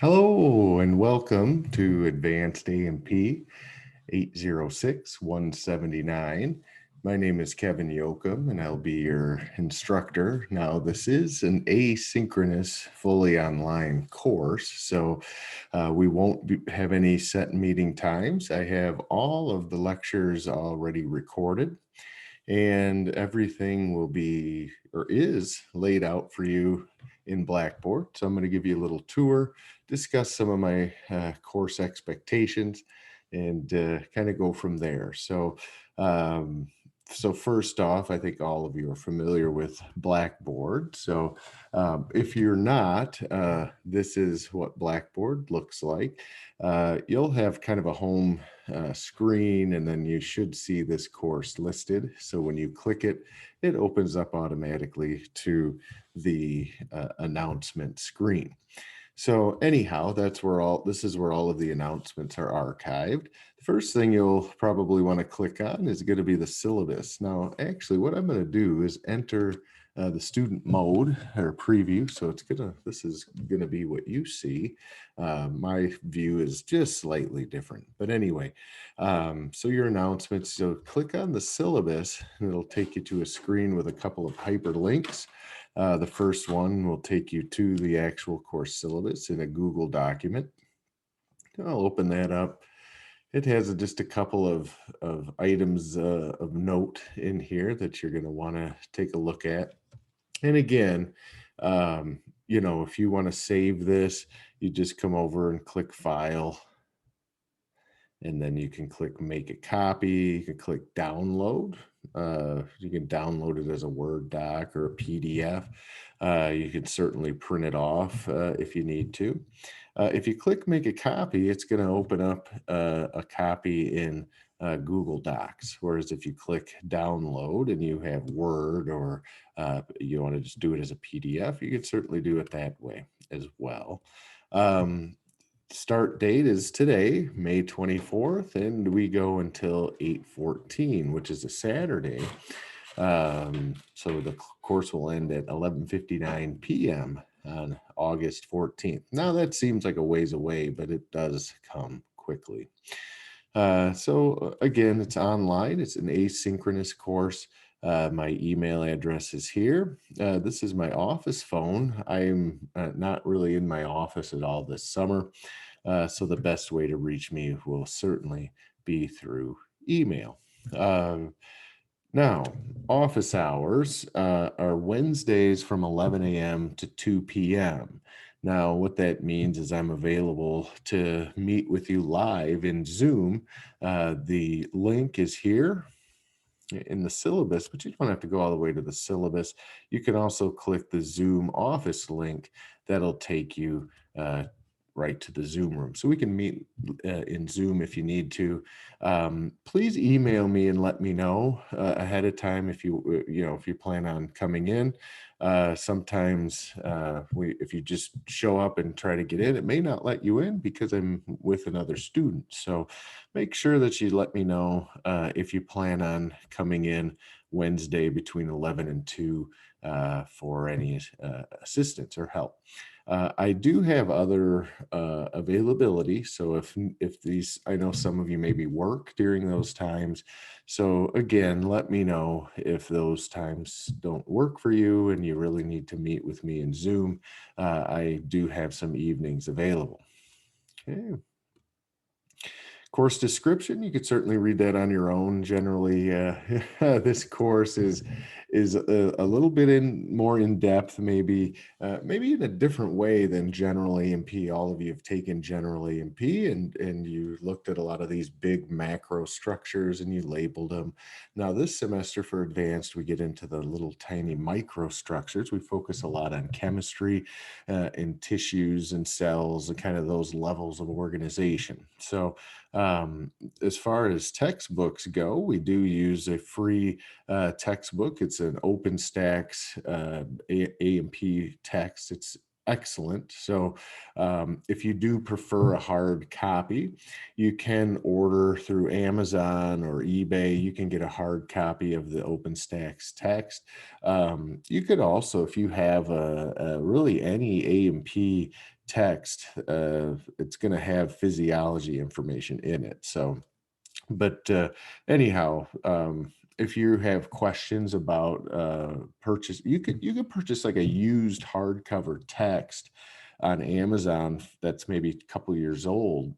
Hello and welcome to Advanced A&P 806-179. My name is Kevin Yoakum and I'll be your instructor. Now, this is an asynchronous, fully online course, so we won't have any set meeting times. I have all of the lectures already recorded, and everything will be or is laid out for you in Blackboard. So I'm going to give you a little tour, discuss some of my course expectations, and kind of go from there. So first off, I think all of you are familiar with Blackboard. So if you're not, this is what Blackboard looks like. You'll have kind of a home screen, and then you should see this course listed. So when you click it, it opens up automatically to the announcement screen. So anyhow, this is where all of the announcements are archived. The first thing you'll probably want to click on is going to be the syllabus. Now, actually, what I'm going to do is enter the student mode or preview. So this is gonna be what you see. My view is just slightly different, but anyway. So your announcements. So click on the syllabus, and it'll take you to a screen with a couple of hyperlinks. The first one will take you to the actual course syllabus in a Google document. I'll open that up. It has just a couple of items of note in here that you're going to want to take a look at. And again, if you want to save this, you just come over and click File, and then you can click Make a Copy. You can click Download. You can download it as a Word doc or a PDF. You can certainly print it off if you need to. If you click Make a Copy, it's going to open up a copy in Google Docs. Whereas if you click Download and you have Word, or you want to just do it as a PDF, you can certainly do it that way as well. Start date is today, May 24th, and we go until 8/14, which is a Saturday. So the course will end at 11:59 p.m. on August 14th. Now that seems like a ways away, but it does come quickly. So again, it's online. It's an asynchronous course. My email address is here. This is my office phone. I'm not really in my office at all this summer. So the best way to reach me will certainly be through email. Now, office hours are Wednesdays from 11 a.m. to 2 p.m. Now, what that means is I'm available to meet with you live in Zoom. The link is here in the syllabus, but you don't have to go all the way to the syllabus. You can also click the Zoom office link. That'll take you right to the Zoom room. So we can meet in Zoom if you need to. Please email me and let me know ahead of time if you plan on coming in. Sometimes if you just show up and try to get in, it may not let you in because I'm with another student. So make sure that you let me know if you plan on coming in Wednesday between 11 and 2 for any assistance or help. I do have other availability. So if these, I know some of you maybe work during those times. So again, let me know if those times don't work for you and you really need to meet with me in Zoom. I do have some evenings available. Okay. Course description, you could certainly read that on your own. Generally, this course is a little bit more in depth, maybe in a different way than general A&P. All of you have taken general A&P and you looked at a lot of these big macro structures and you labeled them. Now this semester for advanced, we get into the little tiny micro structures. We focus a lot on chemistry and tissues and cells and kind of those levels of organization. So as far as textbooks go, we do use a free textbook. It's an OpenStax A&P text. It's excellent. So if you do prefer a hard copy, you can order through Amazon or eBay. You can get a hard copy of the OpenStax text. You could also, if you have really any A&P text, it's going to have physiology information in it. So, but anyhow, if you have questions about purchase, you could purchase like a used hardcover text on Amazon that's maybe a couple years old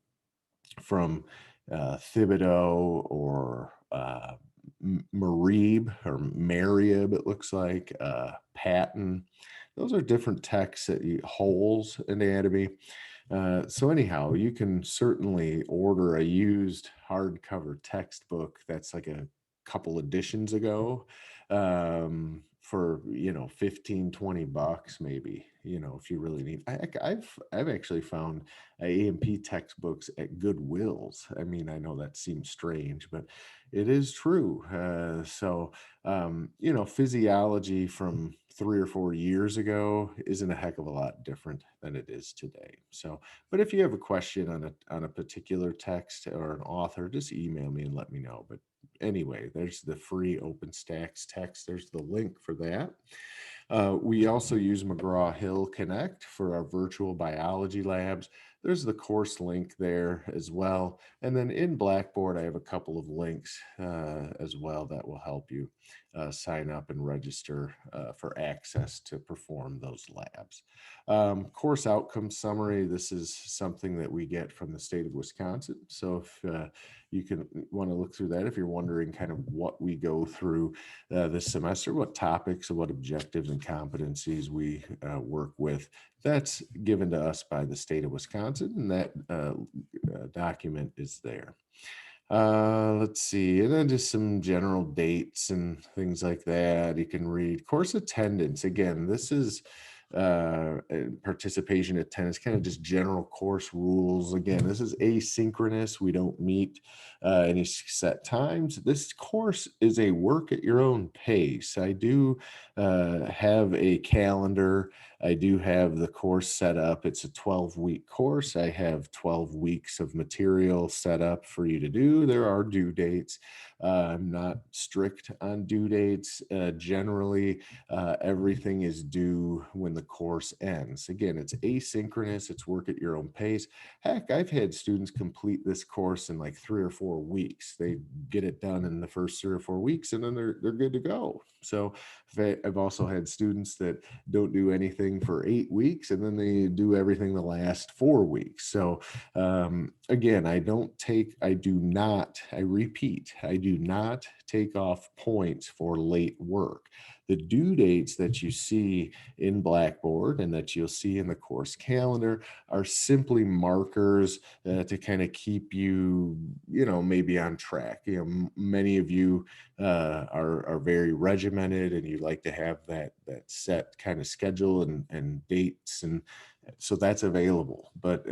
from Thibodeau or Marib or Marib, it looks like Patton. Those are different texts that holes anatomy. So anyhow, you can certainly order a used hardcover textbook that's like a couple editions ago for 15-20 bucks maybe, if you really need. I've actually found A&P textbooks at Goodwills. I mean, I know that seems strange, but it is true. Physiology from 3 or 4 years ago isn't a heck of a lot different than it is today. So, but if you have a question on a particular text or an author, just email me and let me know. But anyway, there's the free OpenStax text. There's the link for that. We also use McGraw-Hill Connect for our virtual biology labs. There's the course link there as well. And then in Blackboard, I have a couple of links as well that will help you sign up and register for access to perform those labs. Course outcome summary. This is something that we get from the state of Wisconsin. So if you can want to look through that, if you're wondering kind of what we go through this semester, what topics and what objectives and competencies we work with, that's given to us by the state of Wisconsin, and that document is there. Let's see, and then just some general dates and things like that you can read. Course attendance, again, this is participation attendance, kind of just general course rules. Again, this is asynchronous. We don't meet any set times. This course is a work at your own pace. I do have a calendar. I do have the course set up. It's a 12-week course. I have 12 weeks of material set up for you to do. There are due dates. I'm not strict on due dates. Generally, everything is due when the course ends. Again, it's asynchronous. It's work at your own pace. Heck, I've had students complete this course in like 3 or 4 weeks. They get it done in the first 3 or 4 weeks, and then they're good to go. So I've also had students that don't do anything for 8 weeks, and then they do everything the last 4 weeks. So again, I repeat, I do not take off points for late work. The due dates that you see in Blackboard and that you'll see in the course calendar are simply markers to kind of keep you, maybe on track. Many of you are very regimented, and you like to have that set kind of schedule and dates, and so that's available. But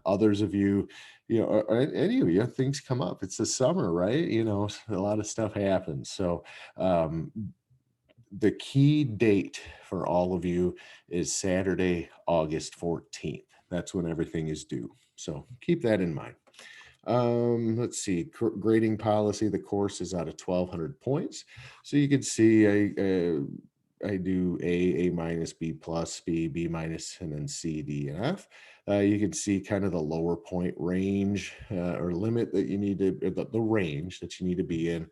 others of you, or any of you, things come up. It's the summer, right? A lot of stuff happens. So the key date for all of you is Saturday, August 14th. That's when everything is due. So keep that in mind. Let's see, grading policy. The course is out of 1,200 points. So you can see I do A minus, B plus, B minus, and then C, D, and F. You can see kind of the lower point range or limit that you need to, the range that you need to be in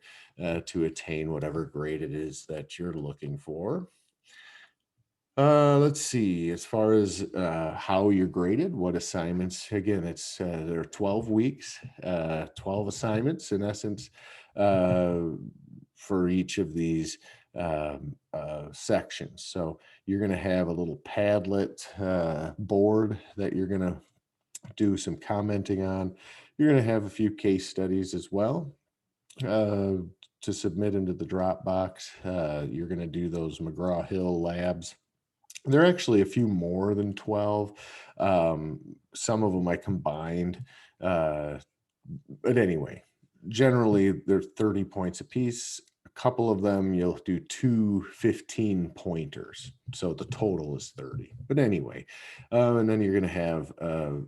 to attain whatever grade it is that you're looking for. Let's see, as far as how you're graded, what assignments, again, there are 12 weeks, 12 assignments in essence for each of these sections. So you're going to have a little Padlet board that you're going to do some commenting on. You're going to have a few case studies as well to submit into the Dropbox. You're going to do those McGraw-Hill labs. There are actually a few more than 12. Some of them I combined. But anyway, generally they're 30 points apiece. A couple of them you'll do 2 15-pointers. So the total is 30. But anyway, and then you're going to have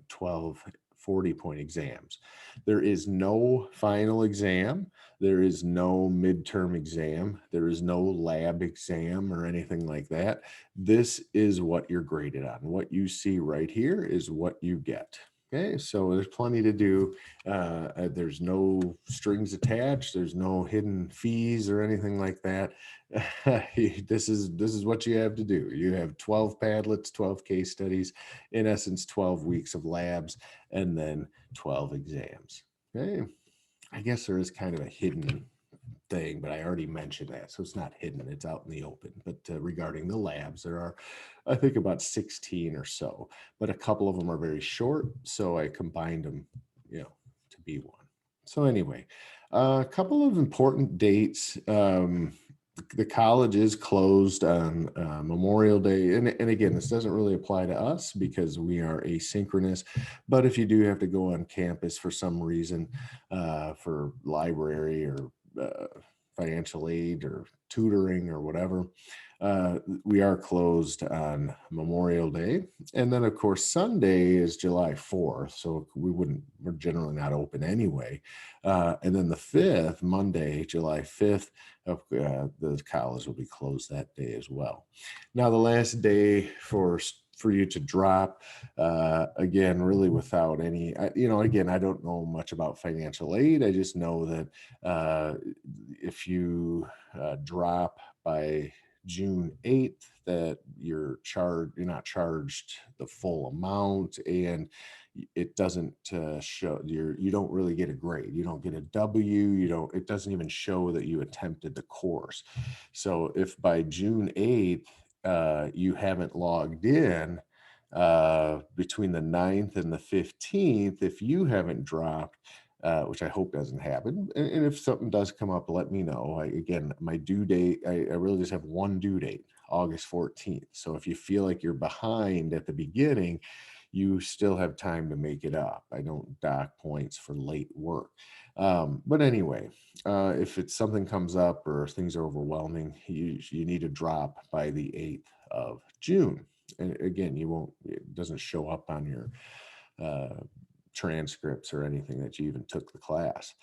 12 40-point exams. There is no final exam. There is no midterm exam. There is no lab exam or anything like that. This is what you're graded on. What you see right here is what you get. Okay, so there's plenty to do. There's no strings attached. There's no hidden fees or anything like that. This is what you have to do. You have 12 Padlets, 12 case studies, in essence, 12 weeks of labs, and then 12 exams. Okay, I guess there is kind of a hidden thing, but I already mentioned that, so it's not hidden, it's out in the open. But regarding the labs, there are, I think, about 16 or so, but a couple of them are very short, so I combined them, to be one. So anyway, a couple of important dates. The college is closed on Memorial Day. And again, this doesn't really apply to us because we are asynchronous. But if you do have to go on campus for some reason, for library or financial aid or tutoring or whatever, we are closed on Memorial Day. And then, of course, Sunday is July 4th. So we're generally not open anyway. And then the 5th, Monday, July 5th, the college will be closed that day as well. Now, the last day for you to drop, again, really without any, again, I don't know much about financial aid. I just know that if you drop by June 8th, that you're not charged the full amount, and it doesn't show you don't really get a grade. You don't get a W. It doesn't even show that you attempted the course. So if by June 8th you haven't logged in between the 9th and the 15th, if you haven't dropped, which I hope doesn't happen, and if something does come up, let me know. Again, my due date, I really just have one due date, August 14th. So if you feel like you're behind at the beginning, you still have time to make it up. I don't dock points for late work. But anyway, if it's something comes up or things are overwhelming, you need to drop by the 8th of June. And again, it doesn't show up on your transcripts or anything that you even took the class.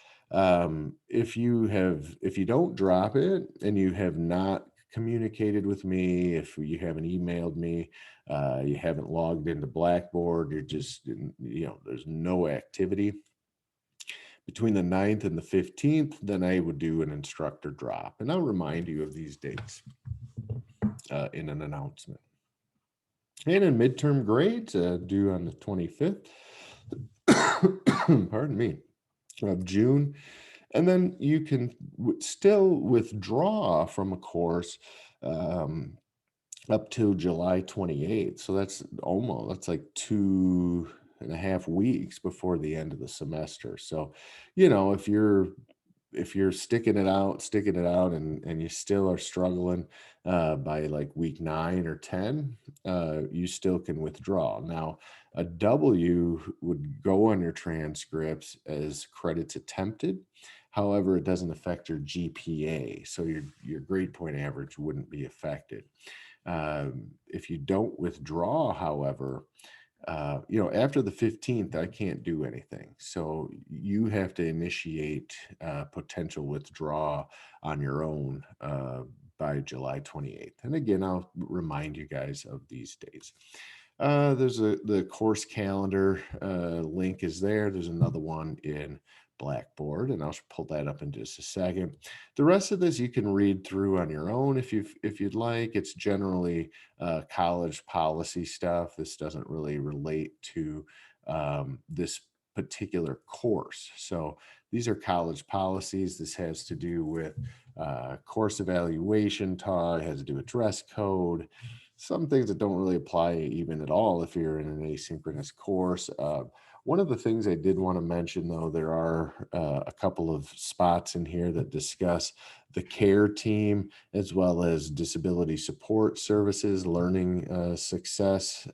If you don't drop it and you have not communicated with me, if you haven't emailed me, you haven't logged into Blackboard, you're just, there's no activity between the 9th and the 15th, then I would do an instructor drop. And I'll remind you of these dates in an announcement. And in midterm grades due on the 25th, pardon me, of June. And then you can still withdraw from a course up to July 28th. So that's like 2.5 weeks before the end of the semester. So, if you're sticking it out and you still are struggling by like week 9 or 10, you still can withdraw. Now, a W would go on your transcripts as credits attempted. However, it doesn't affect your GPA. So your grade point average wouldn't be affected. If you don't withdraw, however, after the 15th, I can't do anything. So you have to initiate potential withdrawal on your own by July 28th. And again, I'll remind you guys of these dates. There's the course calendar link is there. There's another one in Blackboard, and I'll pull that up in just a second. The rest of this you can read through on your own if you'd like. It's generally college policy stuff. This doesn't really relate to this particular course. So these are college policies. This has to do with course evaluation talk, has to do with dress code, some things that don't really apply even at all if you're in an asynchronous course. One of the things I did want to mention, though, there are a couple of spots in here that discuss the care team, as well as disability support services, learning success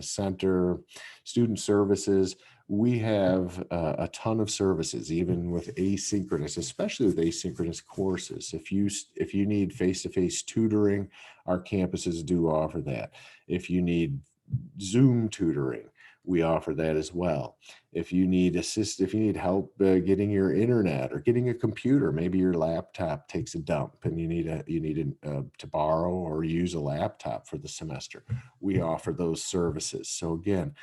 center, student services. We have a ton of services, even with asynchronous, especially with asynchronous courses. If you need face-to-face tutoring, our campuses do offer that. If you need Zoom tutoring, we offer that as well. If you need if you need help getting your internet or getting a computer, maybe your laptop takes a dump and to borrow or use a laptop for the semester, we offer those services. So again,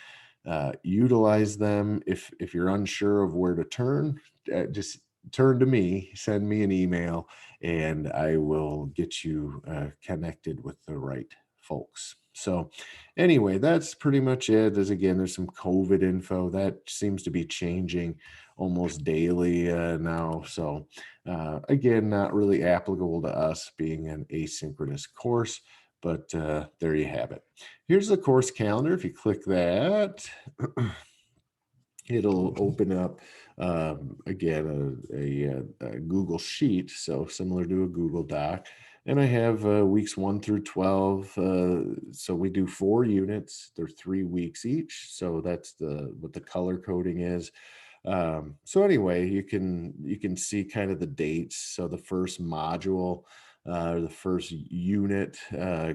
utilize them. If you're unsure of where to turn, just turn to me, send me an email, and I will get you connected with the right folks. So anyway, that's pretty much it. There's some COVID info that seems to be changing almost daily now. So again, not really applicable to us being an asynchronous course, but there you have it. Here's the course calendar. If you click that, it'll open up again a Google Sheet, so similar to a Google Doc. And I have weeks 1 through 12. So we do 4 units. They're 3 weeks each. So that's what the color coding is. So anyway, you can see kind of the dates. So the first module, the first unit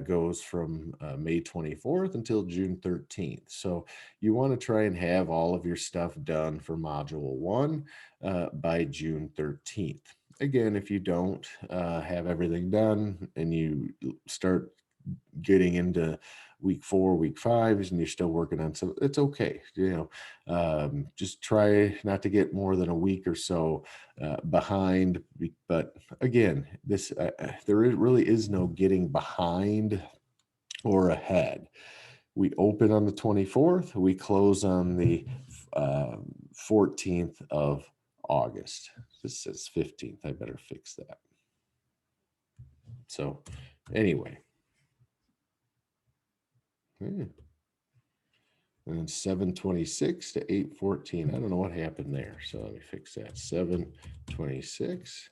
goes from May 24th until June 13th. So you want to try and have all of your stuff done for module 1 by June 13th. Again, if you don't have everything done and you start getting into week 4, week 5, and you're still working on some, it's okay. Just try not to get more than a week or so behind. But again, really is no getting behind or ahead. We open on the 24th. We close on the 14th of August. This says 15th. I better fix that. So anyway. And 7:26 to 8:14. I don't know what happened there. So let me fix that. 7:26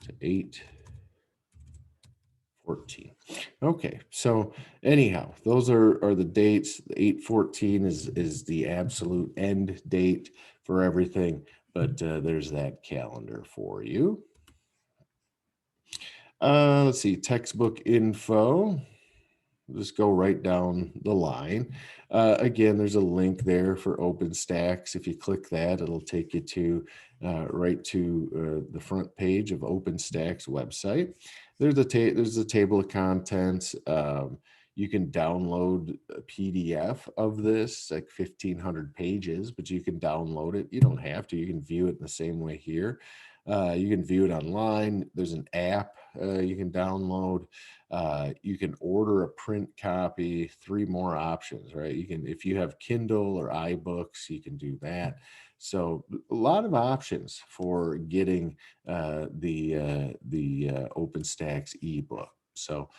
to 8:14. Okay. So anyhow, those are the dates. 8:14 is the absolute end date for everything. But there's that calendar for you. Let's see. Textbook info. Just go right down the line. Again, there's a link there for OpenStax. If you click that, it'll take you to right to the front page of OpenStax website. There's a table of contents. You can download a PDF of this, like 1,500 pages, but you can download it. You don't have to. You can view it in the same way here. You can view it online. There's an app you can download. You can order a print copy, 3 more options, right? If you have Kindle or iBooks, you can do that. So a lot of options for getting the OpenStax ebook. So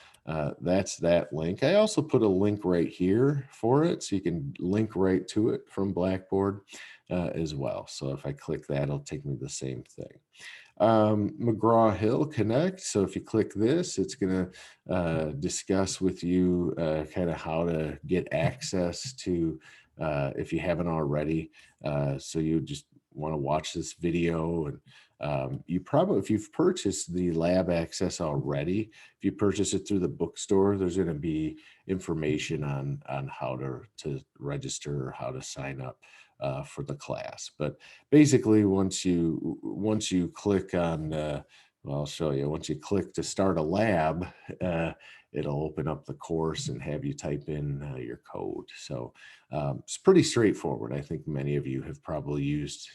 that's that link. I also put a link right here for it, so you can link right to it from Blackboard as well. So if I click that, it'll take me to the same thing. McGraw-Hill Connect. So if you click this, it's going to discuss with you kind of how to get access to, if you haven't already. So you just want to watch this video, and if you've purchased the lab access already, if you purchase it through the bookstore, there's going to be information on how to register or how to sign up for the class. But basically, once you click on, I'll show you. Once you click to start a lab, it'll open up the course and have you type in your code. So it's pretty straightforward. I think many of you have probably used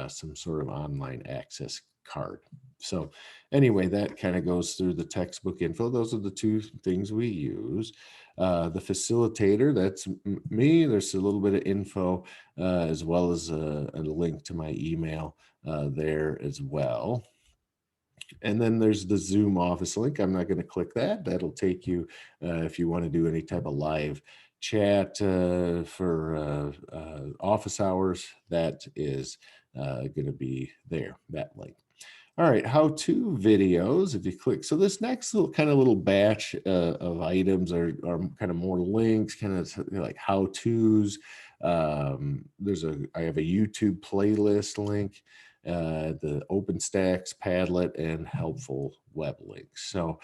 some sort of online access card. So anyway, that kind of goes through the textbook info. Those are the 2 things we use. The facilitator, that's me. There's a little bit of info as well as a link to my email there as well. And then there's the Zoom office link. I'm not going to click that. That'll take you if you want to do any type of live chat for office hours. That is going to be there, that link. All right, how-to videos. If you click, so this next little batch of items are kind of more links, kind of like how-tos. I have a YouTube playlist link. the OpenStax, Padlet, and helpful web links. So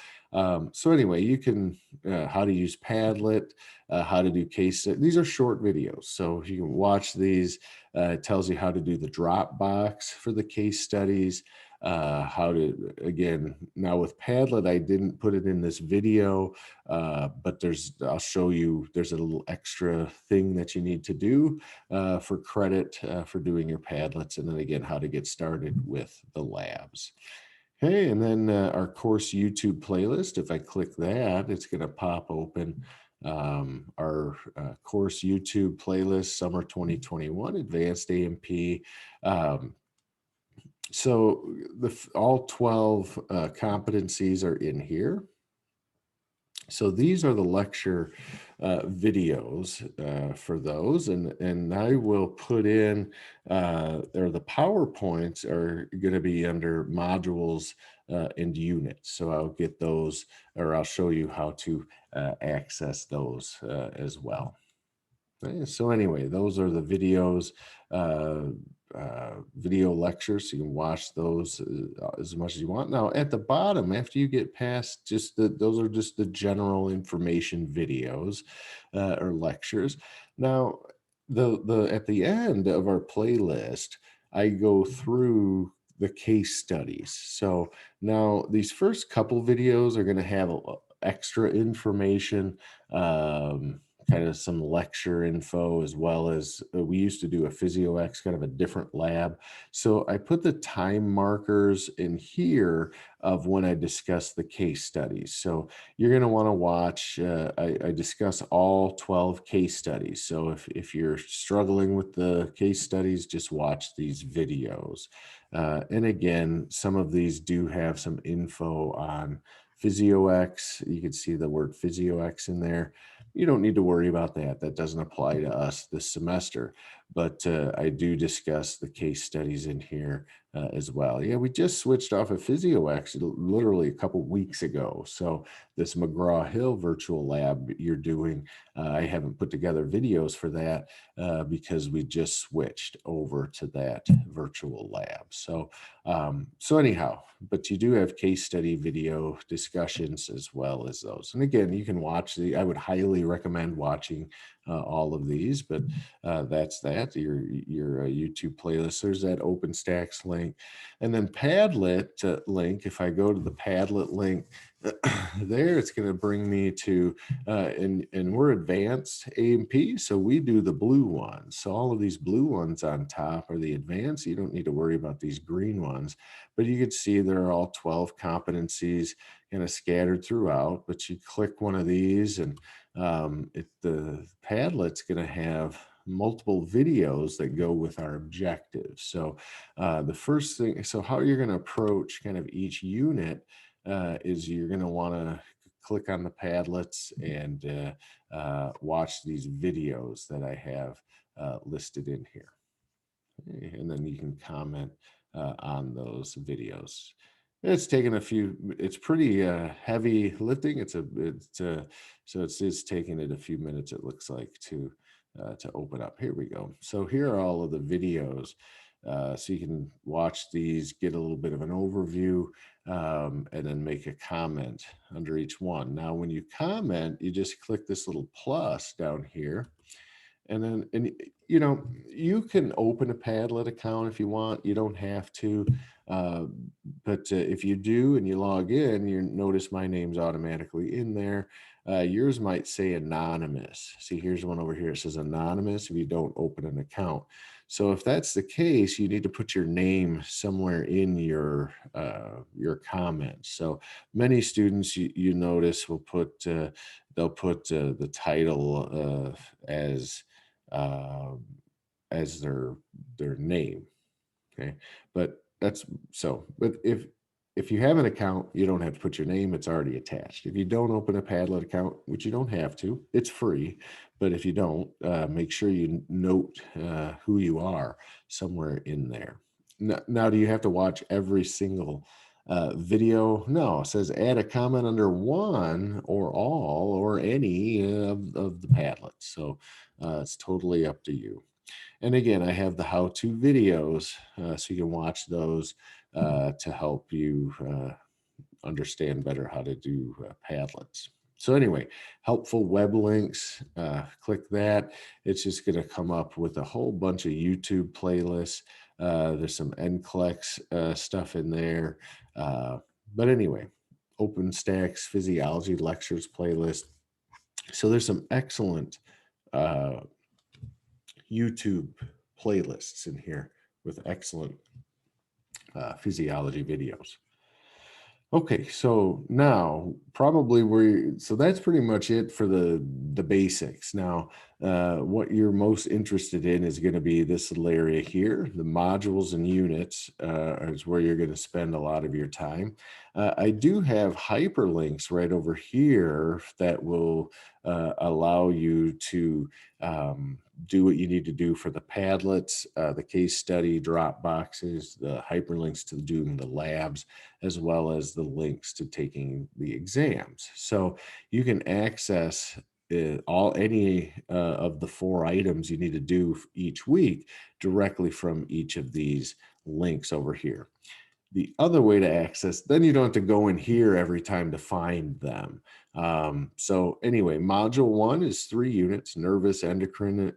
anyway, you can how to use Padlet, how to do case studies. These are short videos, so you can watch these. It tells you how to do the Dropbox for the case studies. How to, again, now with Padlet, I didn't put it in this video, but I'll show you, there's a little extra thing that you need to do for credit for doing your Padlets, and then again, how to get started with the labs. Okay, and then our course YouTube playlist, if I click that, it's going to pop open our course YouTube playlist, Summer 2021, Advanced A&P. So all 12 competencies are in here. So these are the lecture videos for those, and I will put in, or the PowerPoints are going to be under modules and units. So I'll get those, or I'll show you how to access those as well. Okay, so anyway, those are the videos, video lectures. So you can watch those as much as you want. Now, at the bottom, after you get past just those are just the general information videos or lectures. Now, at the end of our playlist, I go through the case studies. So now these first couple videos are going to have extra information. Kind of some lecture info, as well as we used to do a PhysioX, kind of a different lab. So I put the time markers in here of when I discuss the case studies. So you're going to want to watch, I discuss all 12 case studies. So if you're struggling with the case studies, just watch these videos. And again, some of these do have some info on PhysioX. You can see the word PhysioX in there. You don't need to worry about that. That doesn't apply to us this semester, but I do discuss the case studies in here as well. Yeah, we just switched off of PhysioX literally a couple weeks ago. So this McGraw-Hill virtual lab you're doing, I haven't put together videos for that because we just switched over to that virtual lab. So anyhow, but you do have case study video discussions as well as those. And again, you can watch I would highly recommend watching all of these, but that's that, your YouTube playlist. There's that OpenStax link. And then Padlet link, if I go to the Padlet link, there it's going to bring me to, and we're advanced A&P, so we do the blue ones. So all of these blue ones on top are the advanced. You don't need to worry about these green ones, but you can see there are all 12 competencies kind of scattered throughout. But you click one of these, and the Padlet's going to have multiple videos that go with our objectives. So the first thing, so how you're going to approach kind of each unit is you're going to want to click on the Padlets and watch these videos that I have listed in here. Okay, and then you can comment on those videos. It's taken a few, it's pretty heavy lifting. So it's taking it a few minutes, it looks like, to open up. Here we go. So here are all of the videos. So you can watch these, get a little bit of an overview, and then make a comment under each one. Now, when you comment, you just click this little plus down here. And then, you can open a Padlet account if you want. You don't have to. But if you do and you log in, you notice my name's automatically in there. Yours might say anonymous. See, here's one over here. It says anonymous if you don't open an account. So if that's the case, you need to put your name somewhere in your comments. So many students, you notice, will put they'll put the title as their name. Okay, but if you have an account, you don't have to put your name, it's already attached. If you don't open a Padlet account, which you don't have to, it's free, but if you don't, make sure you note who you are somewhere in there. Now, do you have to watch every single video? No, it says add a comment under one or all or any of the Padlets. So it's totally up to you. And again, I have the how-to videos, so you can watch those to help you understand better how to do Padlets. So anyway, helpful web links, click that. It's just going to come up with a whole bunch of YouTube playlists. There's some NCLEX stuff in there. But anyway, OpenStack's Physiology lectures playlist. So there's some excellent uh, YouTube playlists in here with excellent physiology videos. Okay, so now probably so that's pretty much it for the basics. Now, what you're most interested in is going to be this little area here, the modules and units is where you're going to spend a lot of your time. I do have hyperlinks right over here that will allow you to do what you need to do for the Padlets, the case study drop boxes, the hyperlinks to doing the labs, as well as the links to taking the exams. So you can access any of the 4 items you need to do each week directly from each of these links over here. The other way to access, then you don't have to go in here every time to find them. So anyway, module 1 is 3 units, nervous, endocrine,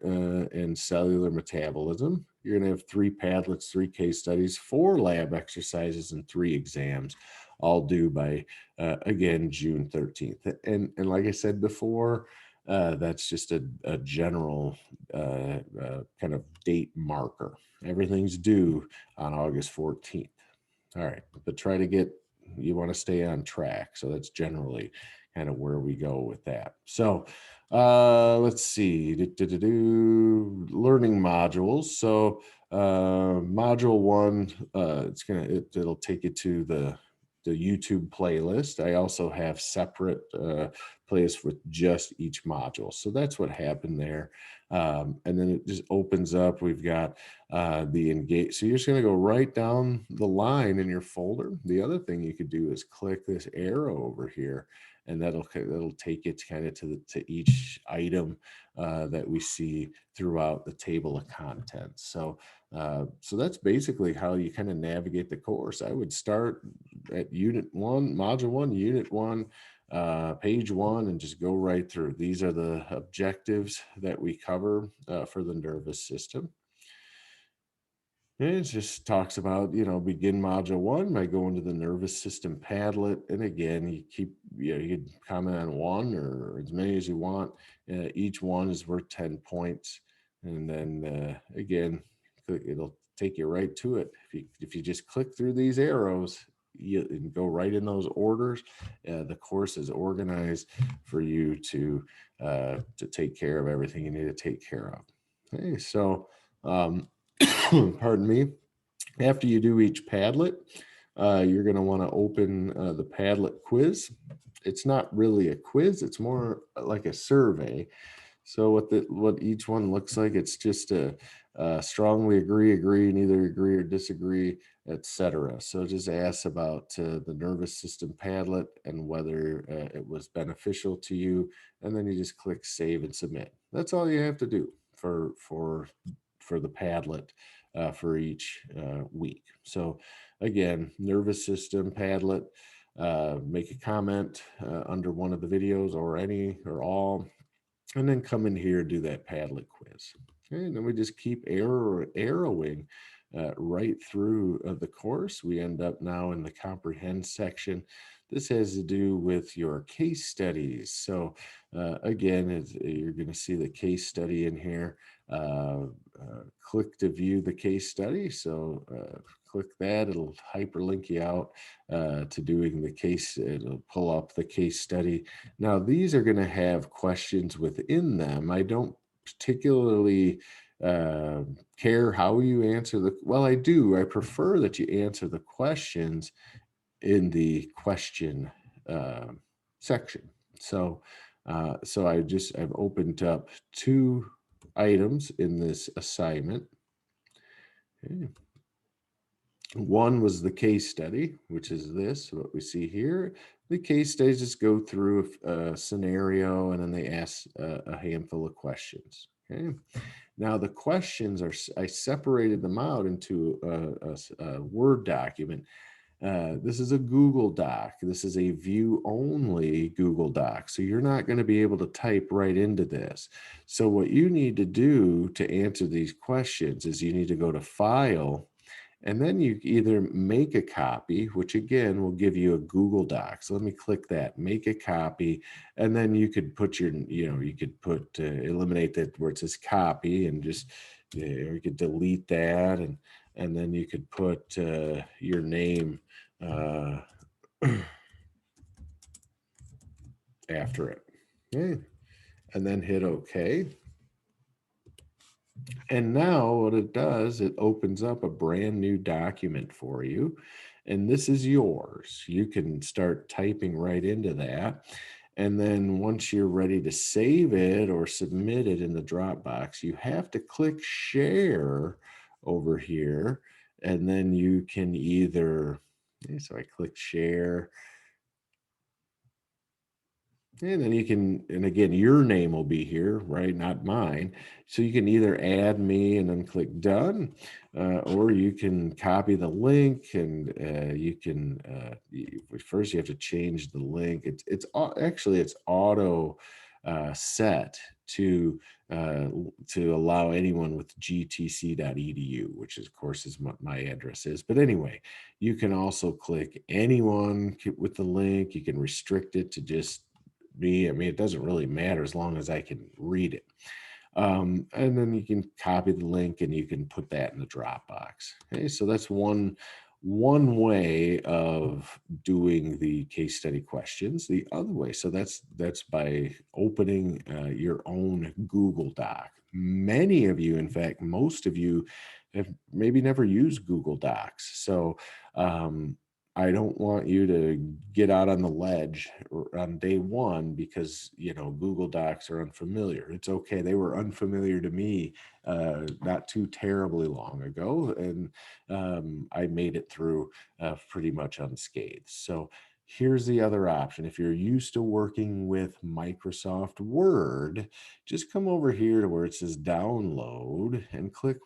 and cellular metabolism. You're going to have 3 Padlets, 3 case studies, 4 lab exercises, and 3 exams, all due by, again, June 13th. And like I said before, that's just a general kind of date marker. Everything's due on August 14th. All right, but you want to stay on track. So that's generally kind of where we go with that. So let's see, learning modules. So module 1, it'll take you to the YouTube playlist. I also have separate playlists with just each module. So that's what happened there. And then it just opens up. We've got the engage. So you're just going to go right down the line in your folder. The other thing you could do is click this arrow over here, and that'll take you kind of to each item that we see throughout the table of contents. So that's basically how you kind of navigate the course. I would start at unit 1, module 1, unit 1. Page 1, and just go right through. These are the objectives that we cover for the nervous system. And it just talks about, begin module 1 by going to the nervous system Padlet. And again, you can comment on 1 or as many as you want. Each one is worth 10 points. And then again, it'll take you right to it. If you just click through these arrows, you go right in those orders. The course is organized for you to take care of everything you need to take care of. Okay, so pardon me. After you do each Padlet, you're going to want to open the Padlet quiz. It's not really a quiz; it's more like a survey. So what each one looks like, it's just a strongly agree, neither agree or disagree, etc. So it just asks about the nervous system Padlet and whether it was beneficial to you, and then you just click save and submit. That's all you have to do for the Padlet for each week. So again, nervous system Padlet. Make a comment under one of the videos or any or all, and then come in here and do that Padlet quiz. Okay, and then we just keep arrowing right through the course. We end up now in the comprehend section. This has to do with your case studies. So again, you're going to see the case study in here. Click to view the case study. So click that. It'll hyperlink you out to doing the case. It'll pull up the case study. Now, these are going to have questions within them. I don't particularly care how you answer well, I do. I prefer that you answer the questions in the question section. So I've opened up 2 items in this assignment. Okay. One was the case study, which is what we see here. The case studies just go through a scenario, and then they ask a handful of questions. Okay. Now the questions are, I separated them out into a Word document. This is a Google Doc. This is a view only Google Doc. So you're not going to be able to type right into this. So what you need to do to answer these questions is you need to go to File, and then you either make a copy, which again will give you a Google Doc. So let me click that, make a copy, and then you could put your, you could put, eliminate that where it says copy and just, or you could delete that, and then you could put your name after it. Okay. And then hit OK. And now what it does, it opens up a brand new document for you. And this is yours. You can start typing right into that. And then once you're ready to save it or submit it in the Dropbox, you have to click share over here. And then you can either, so I click share. And then you can, and again, your name will be here, right? Not mine. So you can either add me and then click done, or you can copy the link and you can, first you have to change the link. Actually, it's auto set to allow anyone with gtc.edu, which of course is what my address is. But anyway, you can also click anyone with the link. You can restrict it to just me. I mean, it doesn't really matter as long as I can read it. And then you can copy the link and you can put that in the Dropbox. Okay, so that's one way of doing the case study questions. The other way, so that's by opening your own Google Doc. Many of you, in fact, most of you have maybe never used Google Docs. So I don't want you to get out on the ledge on day one because, Google Docs are unfamiliar. It's okay. They were unfamiliar to me not too terribly long ago, and I made it through pretty much unscathed. So here's the other option. If you're used to working with Microsoft Word, just come over here to where it says download and click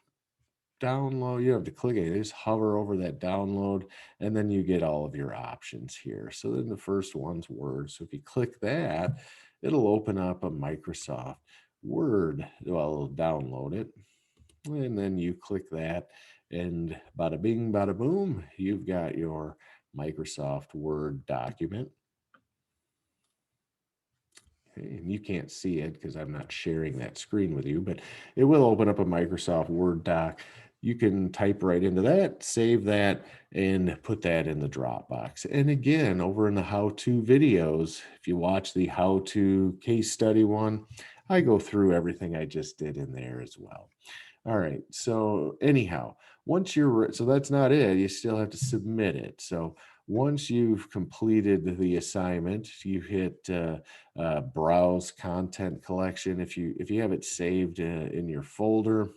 download. You don't have to click it, just hover over that download, and then you get all of your options here. So then the first one's Word. So if you click that, it'll open up a Microsoft Word. Well, it'll download it, and then you click that, and bada bing, bada boom, you've got your Microsoft Word document. And you can't see it because I'm not sharing that screen with you, but it will open up a Microsoft Word doc. You can type right into that, save that, and put that in the Dropbox. And again, over in the how-to videos, if you watch the how-to case study one, I go through everything I just did in there as well. All right, so anyhow, so that's not it, you still have to submit it. So once you've completed the assignment, you hit browse content collection. If you have it saved in your folder,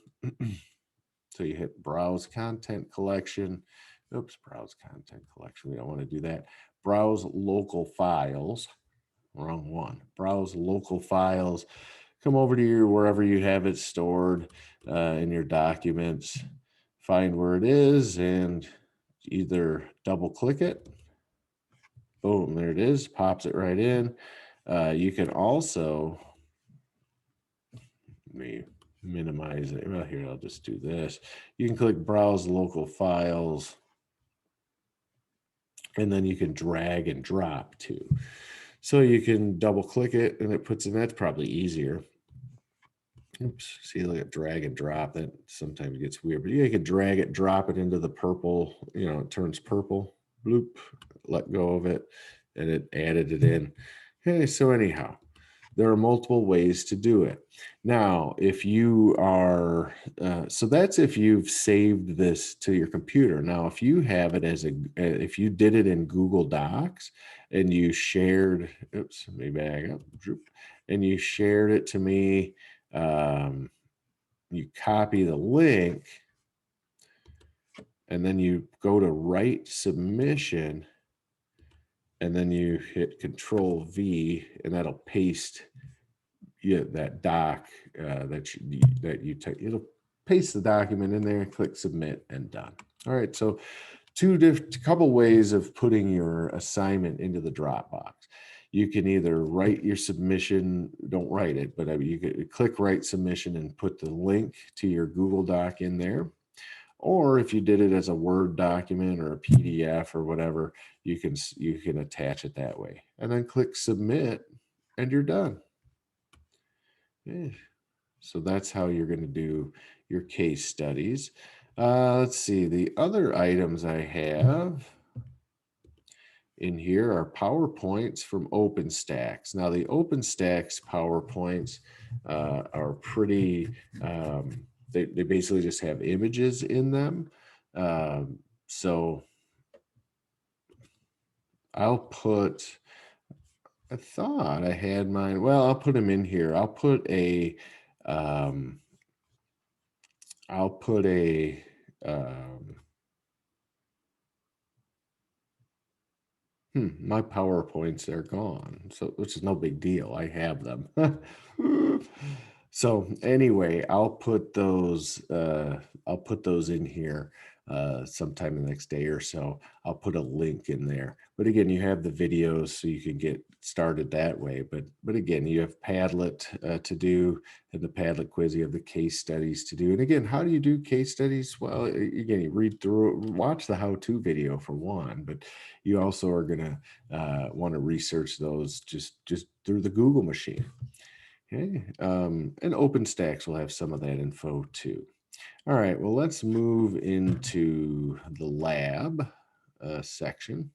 so you hit browse content collection. Oops, browse content collection. We don't want to do that. Browse local files. Wrong one. Browse local files. Come over to your wherever you have it stored in your documents. Find where it is and either double click it. Boom, there it is. Pops it right in. You can also, let me minimize it. Well, here, I'll just do this. You can click browse local files, and then you can drag and drop too. So you can double click it and it puts in, that's probably easier. Oops, see, look at drag and drop. That sometimes gets weird, but yeah, you can drag it, drop it into the purple, it turns purple, bloop, let go of it, and it added it in. Okay, so anyhow, there are multiple ways to do it. Now, if you are, so that's if you've saved this to your computer. Now, if you have it if you did it in Google Docs and you shared, oops, let me back up, and you shared it to me, you copy the link, and then you go to write submission, and then you hit Control V, and that'll paste that doc that you take. It'll paste the document in there, click submit, and done. All right, so couple ways of putting your assignment into the Dropbox. You can either write your submission, don't write it, but you could click write submission and put the link to your Google Doc in there. Or if you did it as a Word document or a PDF or whatever, you can attach it that way. And then click submit and you're done. Yeah. So that's how you're going to do your case studies. Let's see, the other items I have in here are PowerPoints from OpenStax. Now the OpenStax PowerPoints are pretty, they basically just have images in them. So I thought I had mine. Well, I'll put them in here. I'll put a um, my PowerPoints are gone, so which is no big deal. I have them. So anyway, I'll put those in here sometime the next day or so. I'll put a link in there. But again, you have the videos so you can get started that way. But again, you have Padlet to do, and the Padlet quiz. You have the case studies to do. And again, how do you do case studies? Well, again, you read through, watch the how-to video for one, but you also are going to want to research those just through the Google machine. Okay, and OpenStax will have some of that info too. All right, well, let's move into the lab section.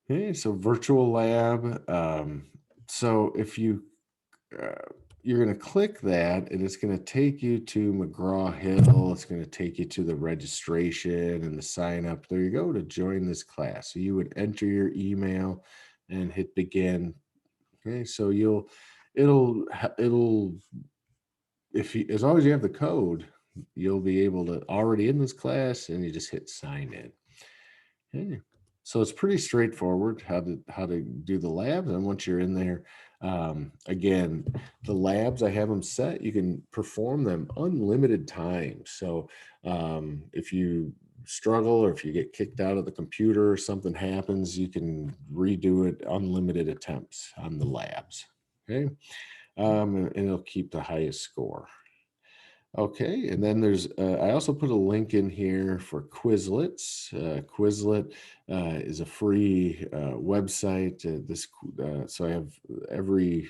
Okay, so virtual lab. So if you're going to click that, and it's going to take you to McGraw-Hill. It's going to take you to the registration and the sign up. There you go, to join this class. So you would enter your email and hit begin. Okay, so it'll as long as you have the code, you'll be able to already in this class, and you just hit sign in. Okay. So it's pretty straightforward how to do the labs. And once you're in there, again, the labs, I have them set. You can perform them unlimited times. So if you struggle or if you get kicked out of the computer or something happens, you can redo it unlimited attempts on the labs. Okay. And it'll keep the highest score. Okay, and then there's, I also put a link in here for Quizlets. Quizlet is a free website. So I have every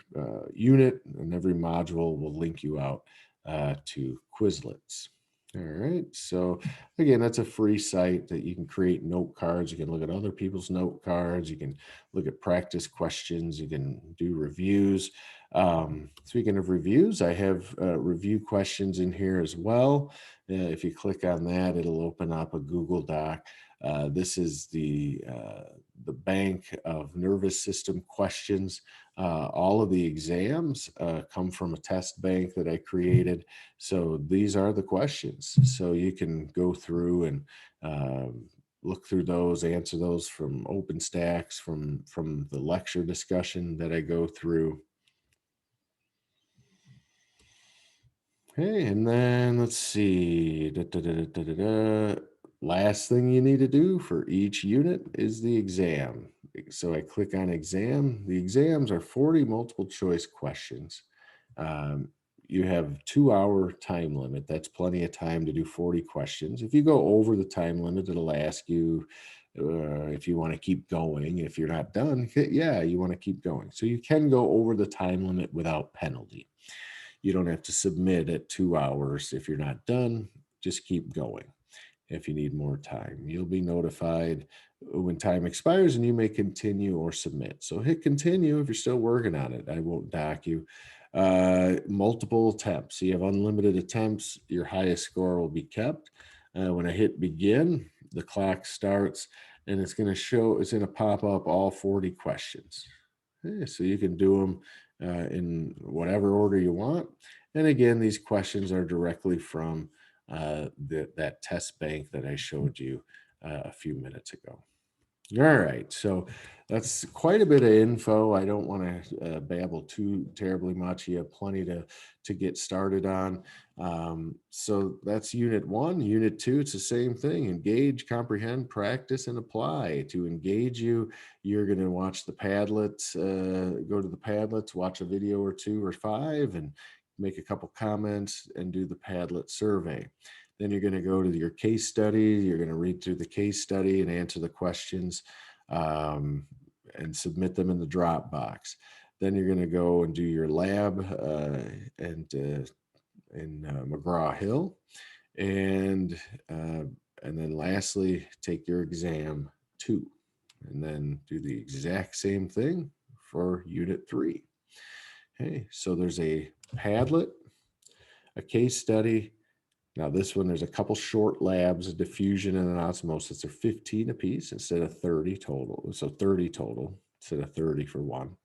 unit and every module will link you out to Quizlets. All right, so again, that's a free site that you can create note cards. You can look at other people's note cards. You can look at practice questions. You can do reviews. Speaking of reviews, I have review questions in here as well. If you click on that, it'll open up a Google Doc. This is the bank of nervous system questions. All of the exams come from a test bank that I created. So these are the questions. So you can go through and look through those, answer those from OpenStax, from the lecture discussion that I go through. Okay, and then let's see. Last thing you need to do for each unit is the exam. So I click on exam. The exams are 40 multiple choice questions. You have 2-hour time limit. That's plenty of time to do 40 questions. If you go over the time limit, it'll ask you if you want to keep going. If you're not done, yeah, you want to keep going. So you can go over the time limit without penalty. You don't have to submit at 2 hours. If you're not done, just keep going. If you need more time, you'll be notified when time expires and you may continue or submit. So hit continue if you're still working on it. I won't dock you. Multiple attempts. So you have unlimited attempts. Your highest score will be kept. When I hit begin, the clock starts and it's going to pop up all 40 questions. Okay, so you can do them in whatever order you want. And again, these questions are directly from that test bank that I showed you a few minutes ago. All right, so that's quite a bit of info. I don't want to babble too terribly much. You have plenty to get started on. So that's Unit 1. Unit 2, it's the same thing: engage, comprehend, practice, and apply. To engage you, you're going to watch the Padlets, go to the Padlets, watch a video or two or five, and make a couple comments and do the Padlet survey. Then you're going to go to your case study. You're going to read through the case study and answer the questions, um, and submit them in the Dropbox. Then you're going to go and do your lab and in McGraw-Hill, and uh, and then lastly take your exam 2, and then do the exact same thing for Unit 3. Okay, so there's a Padlet, a case study. Now this one, there's a couple short labs, a diffusion and an osmosis. They're 15 apiece instead of 30 total. So 30 total instead of 30 for one.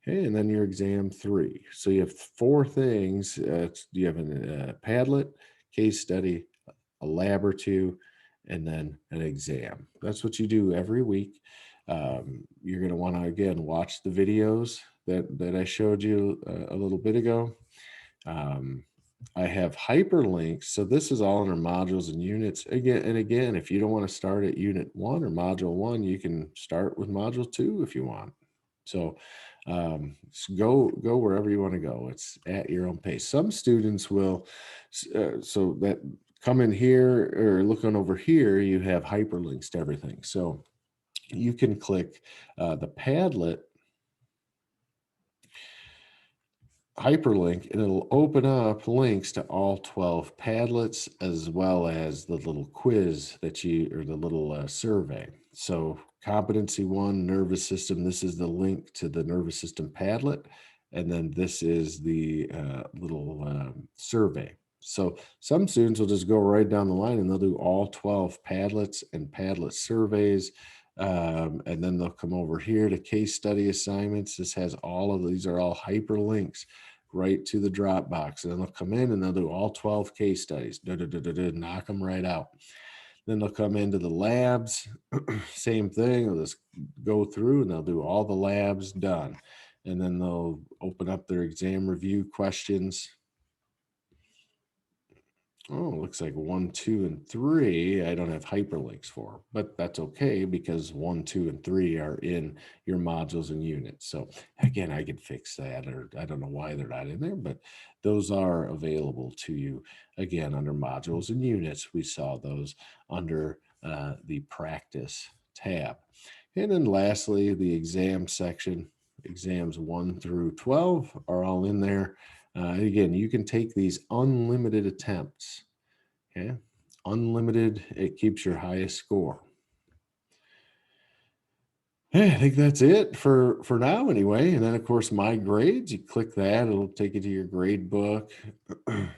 Okay, and then your exam 3. So you have 4 things. You have a Padlet, case study, a lab or two, and then an exam. That's what you do every week. You're going to want to, again, watch the videos that I showed you a little bit ago. I have hyperlinks. So this is all under modules and units. Again, if you don't want to start at unit 1 or module 1, you can start with module 2 if you want. So go wherever you want to go. It's at your own pace. Some students will, so that come in here or looking over here, you have hyperlinks to everything. So you can click the Padlet hyperlink, and it'll open up links to all 12 Padlets, as well as the little quiz that or the little survey. So competency 1, nervous system, this is the link to the nervous system Padlet. And then this is the little survey. So some students will just go right down the line and they'll do all 12 Padlets and Padlet surveys. And then they'll come over here to case study assignments. This has all of these are all hyperlinks right to the Dropbox. And then they'll come in and they'll do all 12 case studies, knock them right out. Then they'll come into the labs, same thing. They'll just go through and they'll do all the labs, done. And then they'll open up their exam review questions. Oh, looks like 1, 2, and 3, I don't have hyperlinks for, but that's okay because 1, 2, and 3 are in your modules and units. So again, I could fix that, or I don't know why they're not in there, but those are available to you. Again, under modules and units, we saw those under the practice tab. And then lastly, the exam section, exams 1 through 12 are all in there. Again, you can take these unlimited attempts. Okay, unlimited, it keeps your highest score. Yeah, I think that's it for now anyway. And then of course, my grades, you click that, it'll take you to your grade book. And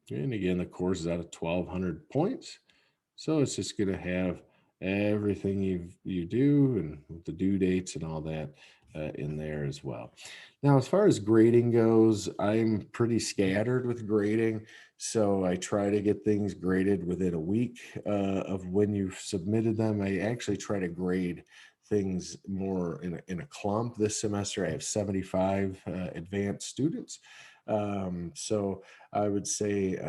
again, the course is out of 1,200 points. So it's just going to have everything you do and the due dates and all that in there as well. Now, as far as grading goes, I'm pretty scattered with grading. So I try to get things graded within a week of when you've submitted them. I actually try to grade things more in a clump. This semester, I have 75 advanced students. So I would say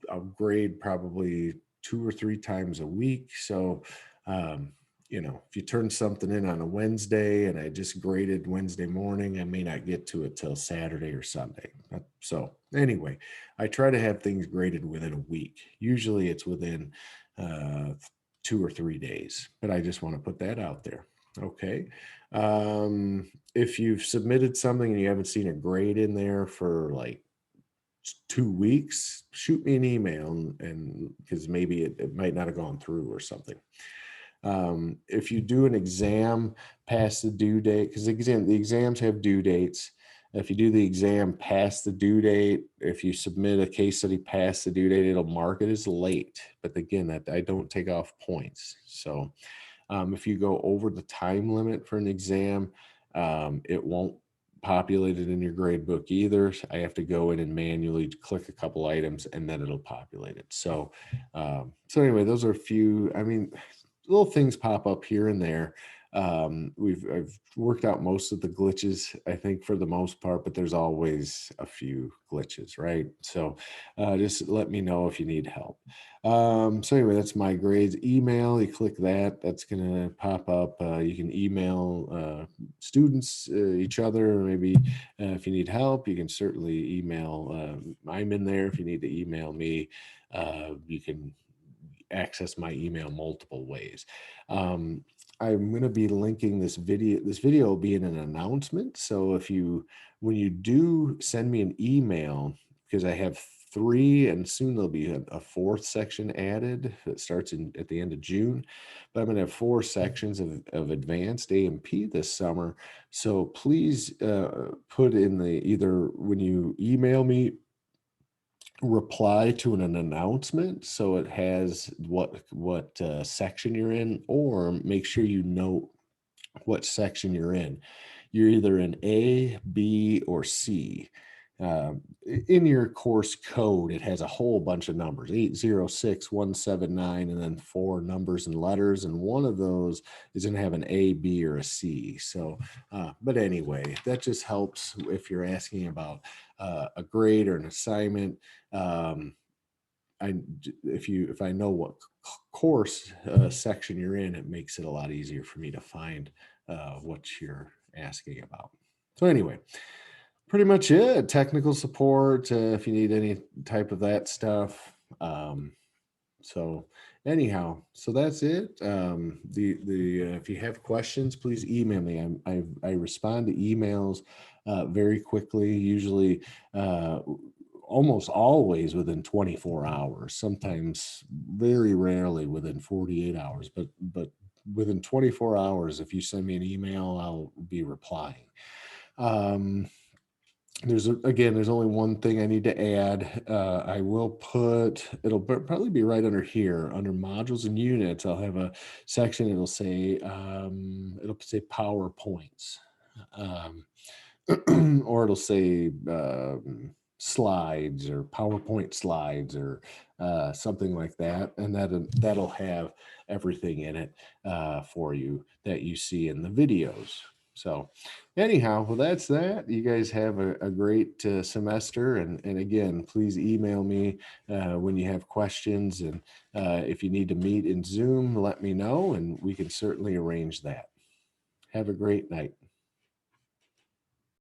I'll grade probably 2 or 3 times a week. So, if you turn something in on a Wednesday and I just graded Wednesday morning, I may not get to it till Saturday or Sunday. So anyway, I try to have things graded within a week. Usually it's within 2 or 3 days, but I just want to put that out there. Okay. If you've submitted something and you haven't seen a grade in there for like 2 weeks, shoot me an email and because maybe it might not have gone through or something. If you do an exam past the due date, because the exams have due dates. If you do the exam past the due date, if you submit a case study past the due date, it'll mark it as late. But again, that I don't take off points. So if you go over the time limit for an exam, it won't populated in your grade book either. I have to go in and manually click a couple items and then it'll populate it. So, so anyway, those are a few, I mean, little things pop up here and there. I've worked out most of the glitches, I think, for the most part, but there's always a few glitches, right? So just let me know if you need help. So anyway, that's my grades email. You click that, that's gonna pop up. You can email students, each other, maybe if you need help, you can certainly email. I'm in there. If you need to email me, you can access my email multiple ways. Um, I'm going to be linking this video. This video will be in an announcement. So when you do send me an email, because I have 3 and soon there'll be a 4th section added that starts at the end of June, but I'm going to have 4 sections of advanced A&P this summer. So please put in either when you email me, reply to an announcement so it has what section you're in, or make sure you note what section you're in. You're either in A, B, or C. In your course code, it has a whole bunch of numbers, 806179, and then 4 numbers and letters, and one of those is going to have an A, B, or a C. So but anyway, that just helps if you're asking about a grade or an assignment. If I know what course section you're in, it makes it a lot easier for me to find what you're asking about. So anyway, pretty much it. Technical support if you need any type of that stuff. So anyhow, so that's it. The if you have questions, please email me. I respond to emails very quickly. Usually, almost always within 24 hours. Sometimes, very rarely within 48 hours. But within 24 hours, if you send me an email, I'll be replying. There's only one thing I need to add. I will it'll probably be right under here, under modules and units. I'll have a section. It'll say PowerPoints, or it'll say slides or PowerPoint slides or something like that, and that'll have everything in it for you that you see in the videos. So anyhow, well, that's that. You guys have a great semester. And again, please email me when you have questions. And if you need to meet in Zoom, let me know, and we can certainly arrange that. Have a great night.